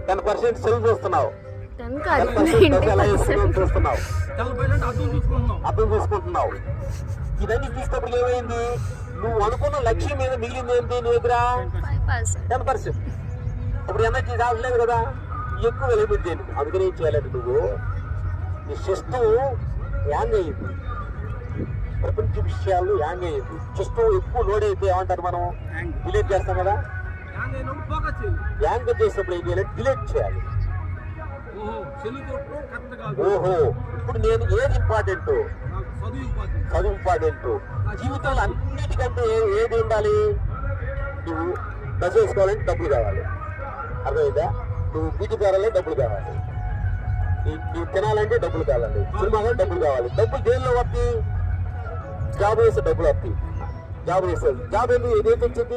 10% cell చూస్తున్నావు, 10% చూస్తున్నావు, అర్థం చూసుకుంటున్నావు. ఇవన్నీ తీసుకున్నప్పుడు ఏమైంది? నువ్వు అనుకున్న లక్ష్యం మీద మిగిలింది ఏంటి నీ దగ్గర? 10%. ఇప్పుడు ఎనర్జీ రావట్లేదు కదా, ఎక్కువ వెలిగిపోద్ది. అందుకని ఏం చేయాలంటే నువ్వు నీ సిస్టమ్ యాంగ్ అయ్యింది, ప్రపంచ విషయాలు యాంగ్ అయ్యింది. సిస్టమ్ ఎక్కువ లోడ్ అయితే ఏమంటారు మనం? డిలీట్ చేస్తాం కదా. యాంగ్ చేసినప్పుడు ఏం చేయాలి? డిలీట్ చేయాలి. ఓహో, ఇప్పుడు నేను ఏది ఇంపార్టెంట్? చదువు ఇంపార్టెంట్. జీవితంలో అన్నిటికంటే ఏది ఉండాలి? నువ్వు బస్ వేసుకోవాలంటే డబ్బులు కావాలి, అర్థమైందా? నువ్వు బ్యూటీ పార్లర్లో డబ్బులు కావాలి, నువ్వు తినాలంటే డబ్బులు కావాలి, సినిమాలో డబ్బులు కావాలి. డబ్బులు దేనిలో వస్తాయి? జాబ్ వేస్తే డబ్బులు వస్తాయి. జాబ్ వేస్తుంది. జాబ్ ఎందుకు ఏదైతే వచ్చింది?